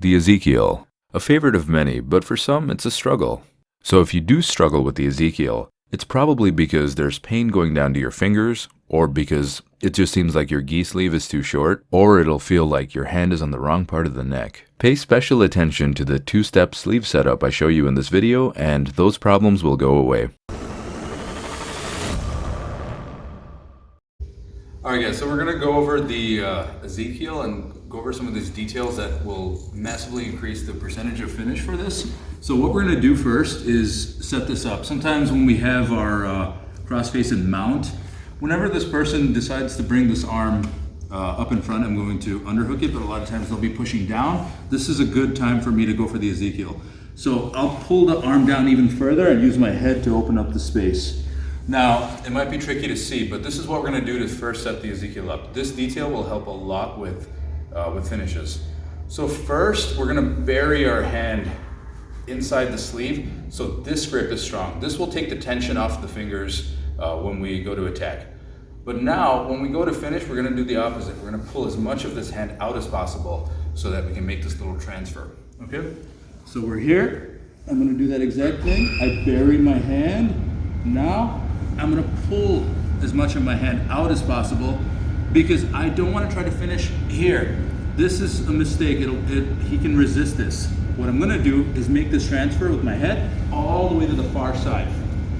The Ezekiel, a favorite of many, but for some it's a struggle. So if you do struggle with the Ezekiel, it's probably because there's pain going down to your fingers, or because it just seems like your gi sleeve is too short, or it'll feel like your hand is on the wrong part of the neck. Pay special attention to the two-step sleeve setup I show you in this video, and those problems will go away. Alright guys, so we're going to go over the Ezekiel and go over some of these details that will massively increase the percentage of finish for this. So what we're going to do first is set this up. Sometimes when we have our cross-facing mount, whenever this person decides to bring this arm up in front, I'm going to underhook it, but a lot of times they'll be pushing down. This is a good time for me to go for the Ezekiel. So I'll pull the arm down even further and use my head to open up the space. Now, it might be tricky to see, but this is what we're going to do to first set the Ezekiel up. This detail will help a lot with finishes. So first, we're going to bury our hand inside the sleeve so this grip is strong. This will take the tension off the fingers when we go to attack. But now, when we go to finish, we're going to do the opposite. We're going to pull as much of this hand out as possible so that we can make this little transfer. Okay? So we're here. I'm going to do that exact thing. I bury my hand. Now, I'm going to pull as much of my hand out as possible because I don't want to try to finish here. This is a mistake. He can resist this. What I'm going to do is make this transfer with my head all the way to the far side,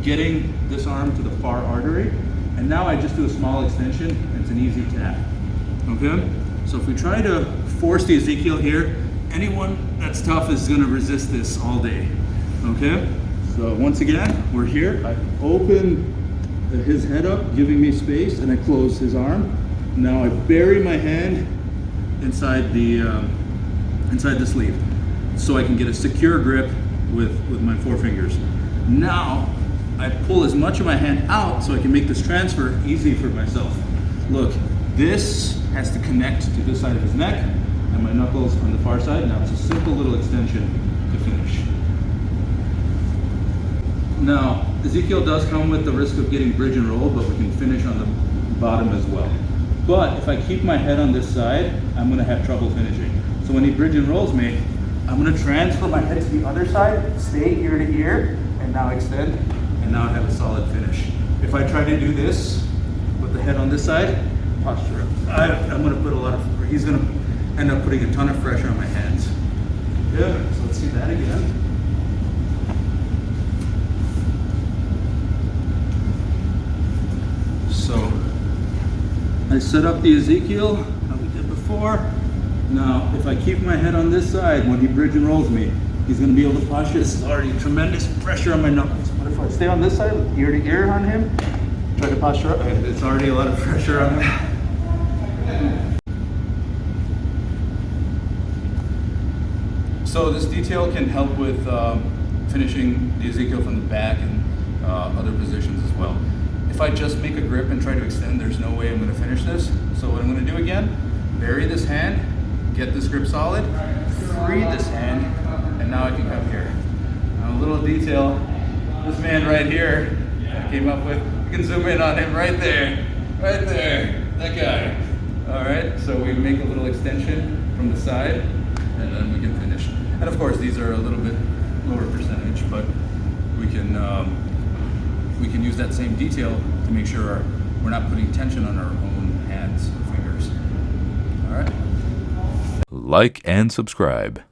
getting this arm to the far artery. And now I just do a small extension and it's an easy tap. Okay? So if we try to force the Ezekiel here, anyone that's tough is going to resist this all day. Okay? So once again, we're here. I open his head up, giving me space, and I close his arm. Now I bury my hand inside the sleeve, so I can get a secure grip with my forefingers. Now I pull as much of my hand out so I can make this transfer easy for myself. Look, this has to connect to this side of his neck, and my knuckles on the far side. Now it's a simple little extension to finish. Now, Ezekiel does come with the risk of getting bridge and roll, but we can finish on the bottom as well. But if I keep my head on this side, I'm going to have trouble finishing. So when he bridge and rolls me, I'm going to transfer my head to the other side, stay ear to ear, and now extend, and now I have a solid finish. If I try to do this with the head on this side, posture up. I'm going to put he's going to end up putting a ton of pressure on my hands. Yeah, so let's see that again. So I set up the Ezekiel how we did before. Now, if I keep my head on this side, when he bridge and rolls me, he's going to be able to posture. This is already tremendous pressure on my knuckles. But if I stay on this side, ear to ear on him, try to posture up, it's already a lot of pressure on him. So this detail can help with finishing the Ezekiel from the back and other positions as well. If I just make a grip and try to extend, there's no way I'm going to finish this. So what I'm going to do again, bury this hand, get this grip solid, free this hand, and now I can come here. Now a little detail, this man right here I came up with, you can zoom in on him right there, that guy. All right, so we make a little extension from the side, and then we can finish. And of course, these are a little bit lower percentage, but we can use that same detail to make sure we're not putting tension on our own hands or fingers. All right. Like and subscribe.